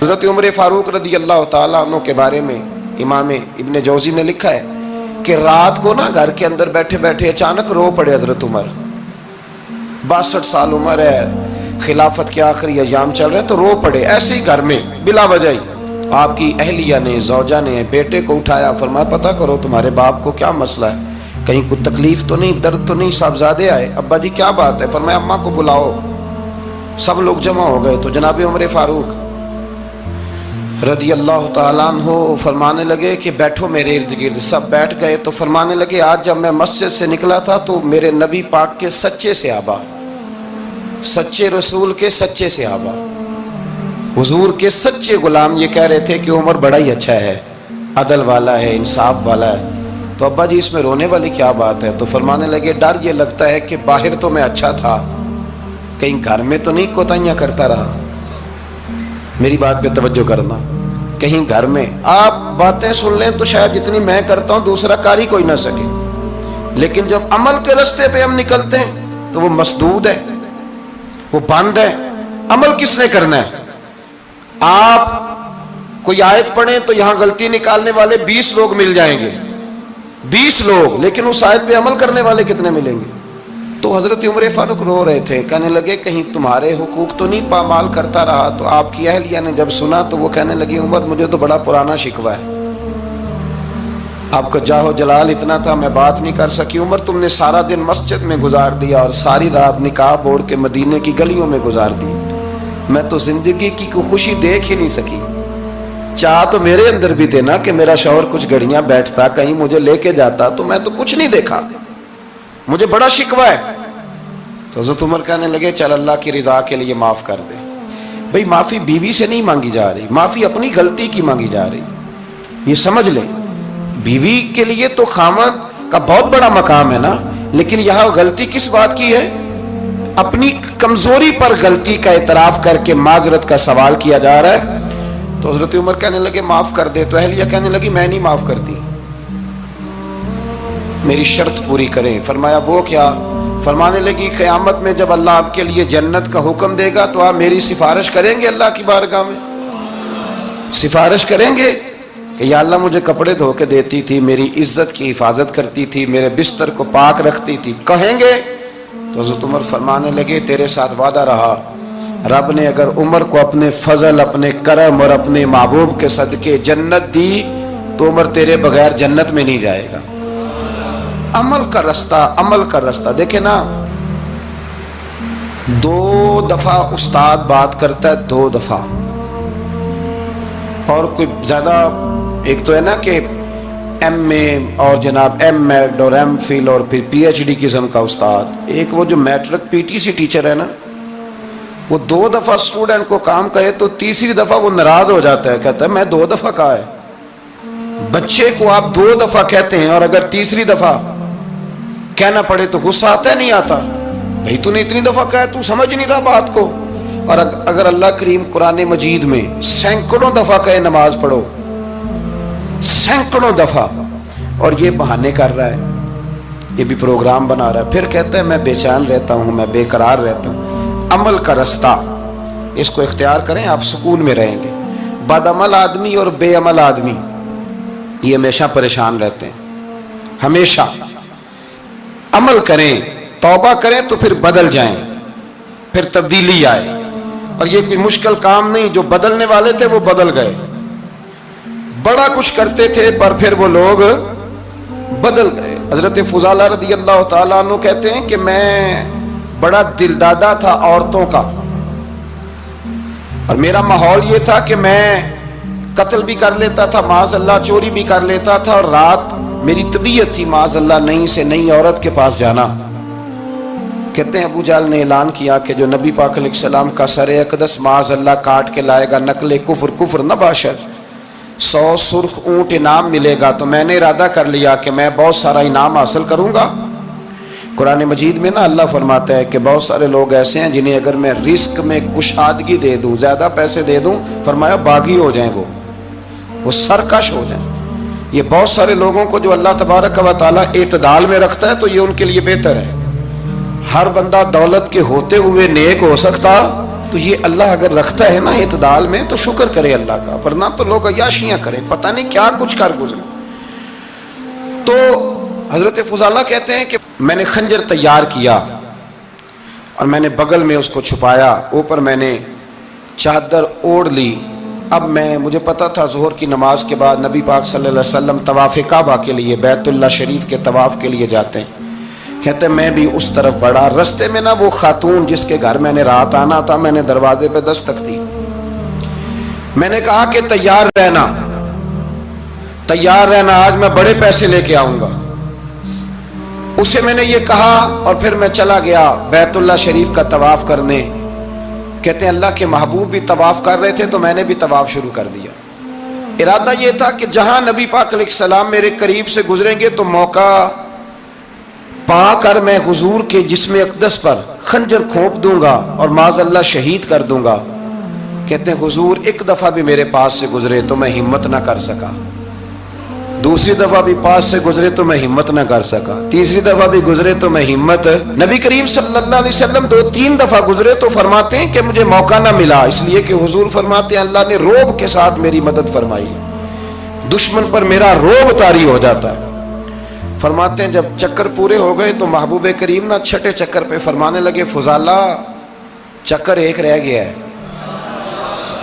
حضرت عمر فاروق رضی اللہ تعالیٰ عنہ کے بارے میں امام ابن جوزی نے لکھا ہے کہ رات کو نا گھر کے اندر بیٹھے بیٹھے اچانک رو پڑے حضرت عمر. 62 سال عمر ہے, خلافت کے آخری ایام چل رہے ہیں, تو رو پڑے ایسے ہی گھر میں بلا وجہ ہی. آپ کی اہلیہ نے, زوجہ نے بیٹے کو اٹھایا, فرمایا پتہ کرو تمہارے باپ کو کیا مسئلہ ہے, کہیں کوئی تکلیف تو نہیں, درد تو نہیں, صاحبزادے آئے. ابا جی کیا بات ہے؟ فرمایا اماں کو بلاؤ. سب لوگ جمع ہو گئے تو جناب عمر فاروق رضی اللہ تعالیٰ عنہ فرمانے لگے کہ بیٹھو میرے ارد گرد. سب بیٹھ گئے تو فرمانے لگے آج جب میں مسجد سے نکلا تھا تو میرے نبی پاک کے سچے صحابہ, سچے رسول کے سچے صحابہ, حضور کے سچے غلام یہ کہہ رہے تھے کہ عمر بڑا ہی اچھا ہے, عدل والا ہے, انصاف والا ہے. تو ابا جی اس میں رونے والی کیا بات ہے؟ تو فرمانے لگے ڈر یہ لگتا ہے کہ باہر تو میں اچھا تھا, کہیں گھر میں تو نہیں کوتاہیاں کرتا رہا. میری بات پہ توجہ کرنا. کہیں گھر میں آپ باتیں سن لیں تو شاید جتنی میں کرتا ہوں دوسرا کار ہی کوئی نہ سکے, لیکن جب عمل کے راستے پہ ہم نکلتے ہیں تو وہ مسدود ہے, وہ بند ہے. عمل کس نے کرنا ہے؟ آپ کوئی آیت پڑھیں تو یہاں غلطی نکالنے والے 20 لوگ مل جائیں گے, 20 لوگ, لیکن اس آیت پہ عمل کرنے والے کتنے ملیں گے؟ تو حضرت عمر فاروق رو رہے تھے, کہنے لگے کہیں تمہارے حقوق تو نہیں پامال کرتا رہا. تو آپ کی اہلیہ نے جب سنا تو وہ کہنے لگی عمر مجھے تو بڑا پرانا شکوہ ہے, آپ کا جاہ و جلال اتنا تھا میں بات نہیں کر سکی. عمر تم نے سارا دن مسجد میں گزار دیا اور ساری رات نقاب اوڑھ کے مدینے کی گلیوں میں گزار دی, میں تو زندگی کی کوئی خوشی دیکھ ہی نہیں سکی. چاہ تو میرے اندر بھی تھے نا کہ میرا شوہر کچھ گھڑیاں بیٹھتا, کہیں مجھے لے کے جاتا, تو میں تو کچھ نہیں دیکھا, مجھے بڑا شکوہ ہے. تو حضرت عمر کہنے لگے چل اللہ کی رضا کے لیے معاف کر دے. بھئی معافی بیوی سے نہیں مانگی جا رہی, معافی اپنی غلطی کی مانگی جا رہی. یہ سمجھ لیں, بیوی کے لیے تو خامد کا بہت بڑا مقام ہے نا, لیکن یہاں غلطی کس بات کی ہے؟ اپنی کمزوری پر غلطی کا اعتراف کر کے معذرت کا سوال کیا جا رہا ہے. تو حضرت عمر کہنے لگے معاف کر دے. تو اہلیہ کہنے لگی میں نہیں معاف کرتی, میری شرط پوری کریں. فرمایا وہ کیا؟ فرمانے لگی قیامت میں جب اللہ آپ کے لیے جنت کا حکم دے گا تو آپ میری سفارش کریں گے اللہ کی بارگاہ میں؟ سفارش کریں گے کہ یا اللہ مجھے کپڑے دھو کے دیتی تھی, میری عزت کی حفاظت کرتی تھی, میرے بستر کو پاک رکھتی تھی, کہیں گے؟ تو حضرت عمر فرمانے لگے تیرے ساتھ وعدہ رہا, رب نے اگر عمر کو اپنے فضل, اپنے کرم اور اپنے محبوب کے صدقے جنت دی تو عمر تیرے بغیر جنت میں نہیں جائے گا. عمل کا رستہ, عمل کا رستہ. دیکھیں نا, 2 دفعہ استاد بات کرتا ہے, 2 دفعہ, اور کوئی زیادہ, ایک تو ہے نا کہ ایم اے اور جناب ایم ایڈ اور ایم فل اور پھر پی ایچ ڈی قسم کا استاد. ایک وہ جو matric P T C teacher ہے نا, وہ 2 دفعہ اسٹوڈنٹ کو کام کہے تو تیسری دفعہ وہ ناراض ہو جاتا ہے, کہتا ہے میں 2 دفعہ کہا ہے. بچے کو آپ 2 دفعہ کہتے ہیں اور اگر تیسری دفعہ کہنا پڑے تو غصہ آتا ہے نہیں آتا؟ بھئی تو نے اتنی دفعہ کہا ہے, تو سمجھ نہیں رہا بات کو. اور اگر اللہ کریم قرآن مجید میں سینکڑوں دفعہ کہے نماز پڑھو, سینکڑوں دفعہ, اور یہ بہانے کر رہا ہے, یہ بھی پروگرام بنا رہا ہے, پھر کہتا ہے میں بے چین رہتا ہوں, میں بے قرار رہتا ہوں. عمل کا رستہ اس کو اختیار کریں, آپ سکون میں رہیں گے. بد عمل آدمی اور بے عمل آدمی یہ ہمیشہ پریشان رہتے ہیں, ہمیشہ. عمل کریں, توبہ کریں تو پھر بدل جائیں, پھر تبدیلی آئے. اور یہ کوئی مشکل کام نہیں, جو بدلنے والے تھے وہ بدل گئے. بڑا کچھ کرتے تھے پر پھر وہ لوگ بدل گئے. حضرت فضالہ رضی اللہ تعالیٰ عنہ کہتے ہیں کہ میں بڑا دلدادہ تھا عورتوں کا, اور میرا ماحول یہ تھا کہ میں قتل بھی کر لیتا تھا, معاذ اللہ چوری بھی کر لیتا تھا, اور رات میری طبیعت تھی معاذ اللہ نئی سے نئی عورت کے پاس جانا. کہتے ہیں ابو جہل نے اعلان کیا کہ جو نبی پاک علیہ السلام کا سر اقدس معاذ اللہ کاٹ کے لائے گا, نقل کفر کفر نہ باشد, 100 سرخ اونٹ انعام ملے گا. تو میں نے ارادہ کر لیا کہ میں بہت سارا انعام حاصل کروں گا. قرآن مجید میں نا اللہ فرماتا ہے کہ بہت سارے لوگ ایسے ہیں جنہیں اگر میں رزق میں کشادگی دے دوں, زیادہ پیسے دے دوں, فرمایا باغی ہو جائیں, وہ سرکش ہو جائیں. یہ بہت سارے لوگوں کو جو اللہ تبارک و تعالیٰ اعتدال میں رکھتا ہے تو یہ ان کے لیے بہتر ہے. ہر بندہ دولت کے ہوتے ہوئے نیک ہو سکتا تو یہ اللہ اگر رکھتا ہے نا اعتدال میں تو شکر کرے اللہ کا، ورنہ تو لوگ عیاشیاں کریں، پتہ نہیں کیا کچھ کر گزرے۔ تو حضرت فضالہ کہتے ہیں کہ میں نے خنجر تیار کیا اور میں نے بغل میں اس کو چھپایا، اوپر میں نے چادر اوڑھ لی۔ اب مجھے پتا تھا ظہر کی نماز کے بعد نبی پاک صلی اللہ علیہ وسلم طواف کعبہ کے لیے، بیت اللہ شریف کے طواف کے لیے جاتے ہیں۔ کہتے ہیں میں بھی اس طرف بڑھا، رستے میں نا وہ خاتون جس کے گھر میں نے رات آنا تھا، میں نے دروازے پہ دستک دی، میں نے کہا کہ تیار رہنا، تیار رہنا، آج میں بڑے پیسے لے کے آؤں گا۔ اسے میں نے یہ کہا اور پھر میں چلا گیا بیت اللہ شریف کا طواف کرنے۔ کہتے ہیں اللہ کے محبوب بھی طواف کر رہے تھے تو میں نے بھی طواف شروع کر دیا۔ ارادہ یہ تھا کہ جہاں نبی پاک علیہ السلام میرے قریب سے گزریں گے تو موقع پا کر میں حضور کے جسم اقدس پر خنجر کھونپ دوں گا اور معاذ اللہ شہید کر دوں گا۔ کہتے ہیں حضور ایک دفعہ بھی میرے پاس سے گزرے تو میں ہمت نہ کر سکا، دوسری دفعہ بھی پاس سے گزرے تو میں ہمت نہ کر سکا، تیسری دفعہ بھی گزرے تو میں ہمت، نبی کریم صلی اللہ علیہ وسلم 2-3 دفعہ گزرے تو فرماتے ہیں کہ مجھے موقع نہ ملا، اس لیے کہ حضور فرماتے ہیں اللہ نے روب کے ساتھ میری مدد فرمائی، دشمن پر میرا روب طاری ہو جاتا ہے۔ فرماتے ہیں جب چکر پورے ہو گئے تو محبوب کریم نہ چھٹے چکر پہ فرمانے لگے فضالہ چکر ایک رہ گیا ہے،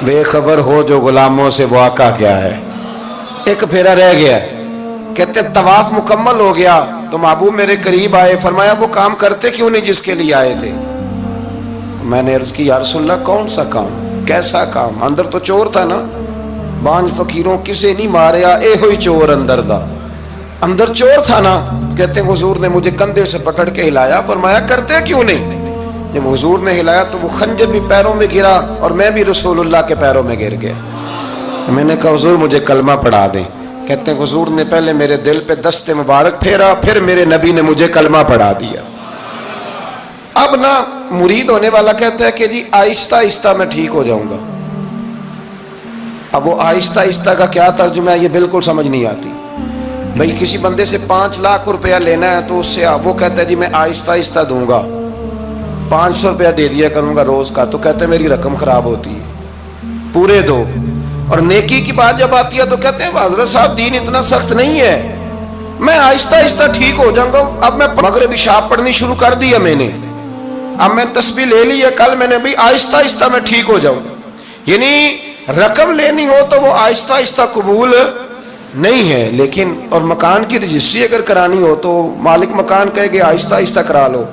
بے خبر ہو جو غلاموں سے وہ آقا کیا ہے، ایک پھیرا رہ گیا ہے۔ کہتے طواف مکمل ہو گیا تو محبوب میرے قریب آئے، فرمایا وہ کام کرتے کیوں نہیں جس کے لیے آئے تھے؟ میں نے عرض کی یا رسول اللہ کون سا کام، کیسا کام؟ اندر تو چور تھا نا، بانج فقیروں کسے نہیں ماریا اے ہوئی چور اندر دا، اندر چور تھا نا۔ کہتے ہیں حضور نے مجھے کندھے سے پکڑ کے ہلایا، فرمایا کرتے کیوں نہیں؟ جب حضور نے ہلایا تو وہ خنجر بھی پیروں میں گرا اور میں بھی رسول اللہ کے پیروں میں گر گیا۔ میں نے کہا حضور مجھے کلمہ پڑھا دیں۔ کہتے ہیں حضور نے پہلے میرے دل پہ دست مبارک پھیرا، پھر میرے نبی نے مجھے کلمہ پڑھا دیا۔ اب نا مرید ہونے والا کہتا ہے کہ جی آہستہ آہستہ میں ٹھیک ہو جاؤں گا۔ اب وہ آہستہ آہستہ کا کیا ترجمہ ہے یہ بالکل سمجھ نہیں آتی۔ بھئی کسی بندے سے 5 لاکھ روپیہ لینا ہے تو اس سے وہ کہتا ہے جی میں آہستہ آہستہ دوں گا، 500 روپیہ دے دیا کروں گا روز کا، تو کہتے ہیں میری رقم خراب ہوتی ہے، پورے دو۔ اور نیکی کی بات جب آتی ہے تو کہتے ہیں حضرت صاحب دین اتنا سخت نہیں ہے، میں آہستہ آہستہ ٹھیک ہو جاؤں گا۔ اب میں مغرب عشاء پڑھنی شروع کر دیا میں نے، اب میں تسبیح لے لی ہے، کل میں نے بھی آہستہ آہستہ میں ٹھیک ہو جاؤں گا۔ یعنی رقم لینی ہو تو وہ آہستہ آہستہ قبول نہیں ہے، لیکن اور مکان کی رجسٹری اگر کرانی ہو تو مالک مکان کہے گے آہستہ آہستہ کرا لو،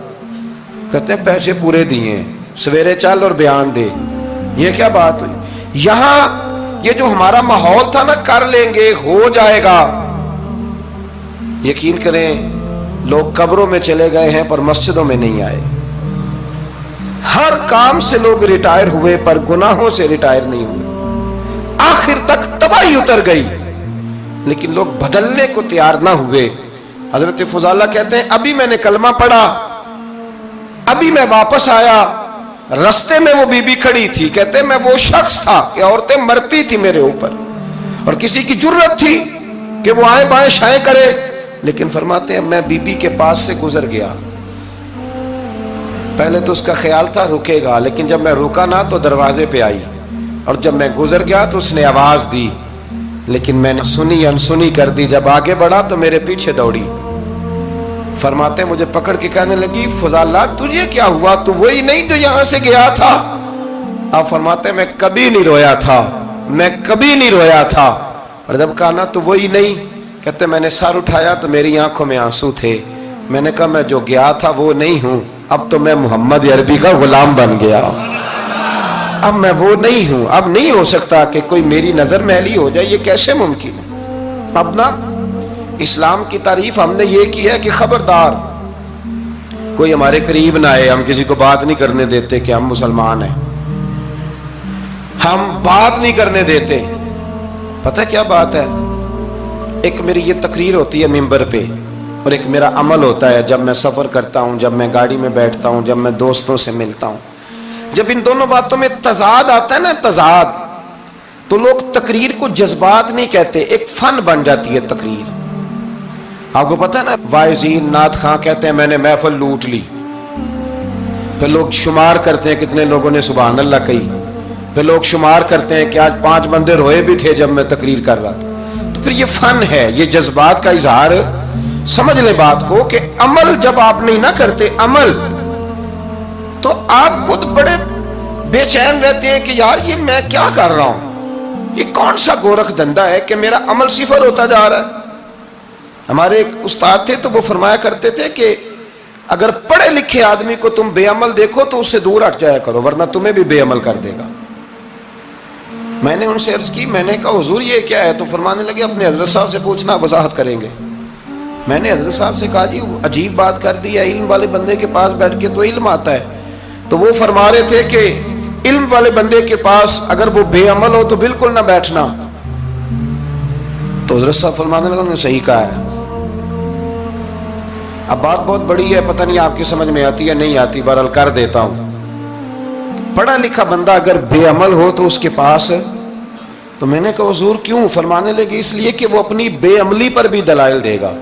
کہتے ہیں پیسے پورے دیے، سویرے چل اور بیان دے۔ یہ کیا بات ہوئی؟ یہاں یہ جو ہمارا ماحول تھا نا کر لیں گے ہو جائے گا، یقین کریں لوگ قبروں میں چلے گئے ہیں پر مسجدوں میں نہیں آئے۔ ہر کام سے لوگ ریٹائر ہوئے پر گناہوں سے ریٹائر نہیں ہوئے، آخر تک تباہی اتر گئی لیکن لوگ بدلنے کو تیار نہ ہوئے۔ حضرت فضالہ کہتے ہیں ابھی میں نے کلمہ پڑھا، ابھی میں واپس آیا، رستے میں وہ بی بی کھڑی تھی، کہتے ہیں میں وہ شخص تھا کہ عورتیں مرتی تھی میرے اوپر اور کسی کی جرت تھی کہ وہ آئیں بائیں شائیں کرے، لیکن فرماتے ہیں میں بی بی کے پاس سے گزر گیا، پہلے تو اس کا خیال تھا رکے گا، لیکن جب میں رکا نہ تو دروازے پہ آئی، اور جب میں گزر گیا تو اس نے آواز دی، لیکن میں نے سنی انسنی کر دی، جب آگے بڑھا تو میرے پیچھے دوڑی۔ فرماتے ہیں مجھے پکڑ کے کہنے لگی فضالہ تجھے کیا ہوا، تو وہی نہیں جو یہاں سے گیا تھا؟ آپ فرماتے ہیں میں کبھی نہیں رویا تھا، میں کبھی نہیں رویا تھا، اور جب کہا نا تو وہی نہیں، کہتے میں نے سر اٹھایا تو میری آنکھوں میں آنسو تھے، میں نے کہا میں جو گیا تھا وہ نہیں ہوں، اب تو میں محمد عربی کا غلام بن گیا، اب میں وہ نہیں ہوں، اب نہیں ہو سکتا کہ کوئی میری نظر میلی ہو جائے، یہ کیسے ممکن ہے؟ اب نا اسلام کی تعریف ہم نے یہ کی ہے کہ خبردار کوئی ہمارے قریب نہ آئے، ہم کسی کو بات نہیں کرنے دیتے کہ ہم مسلمان ہیں، ہم بات نہیں کرنے دیتے۔ پتہ کیا بات ہے، ایک میری یہ تقریر ہوتی ہے ممبر پہ، اور ایک میرا عمل ہوتا ہے جب میں سفر کرتا ہوں، جب میں گاڑی میں بیٹھتا ہوں، جب میں دوستوں سے ملتا ہوں، جب ان دونوں باتوں میں تضاد آتا ہے نا، تضاد، تو لوگ تقریر کو جذبات نہیں کہتے، ایک فن بن جاتی ہے تقریر۔ آپ کو پتہ ہے نا واعظین نعت خواں کہتے ہیں میں نے محفل لوٹ لی، پھر لوگ شمار کرتے ہیں کتنے لوگوں نے سبحان اللہ کہی، پھر لوگ شمار کرتے ہیں کہ آج 5 بندے روئے بھی تھے جب میں تقریر کر رہا تھا۔ تو پھر یہ فن ہے، یہ جذبات کا اظہار۔ سمجھ لیں بات کو کہ عمل جب آپ نہیں نہ کرتے عمل، تو آپ خود بڑے بے چین رہتے ہیں کہ یار یہ میں کیا کر رہا ہوں، یہ کون سا گورکھ دھندا ہے کہ میرا عمل صفر ہوتا جا رہا ہے۔ ہمارے ایک استاد تھے تو وہ فرمایا کرتے تھے کہ اگر پڑھے لکھے آدمی کو تم بے عمل دیکھو تو اس سے دور ہٹ جایا کرو، ورنہ تمہیں بھی بے عمل کر دے گا۔ میں نے ان سے عرض کی، میں نے کہا حضور یہ کیا ہے؟ تو فرمانے لگے اپنے حضرت صاحب سے پوچھنا، وضاحت کریں گے۔ میں نے حضرت صاحب سے کہا جی عجیب بات کر دی ہے، علم والے بندے کے پاس بیٹھ کے تو علم آتا ہے۔ تو وہ فرما رہے تھے کہ علم والے بندے کے پاس اگر وہ بے عمل ہو تو بالکل نہ بیٹھنا۔ تو حضرت صاحب فرمانے لگے انہوں نے صحیح کہا ہے۔ اب بات بہت بڑی ہے، پتہ نہیں آپ کی سمجھ میں آتی ہے نہیں آتی، بہرحال کر دیتا ہوں۔ پڑھا لکھا بندہ اگر بے عمل ہو تو اس کے پاس، تو میں نے کہا حضور کیوں؟ فرمانے لگے اس لیے کہ وہ اپنی بے عملی پر بھی دلائل دے گا۔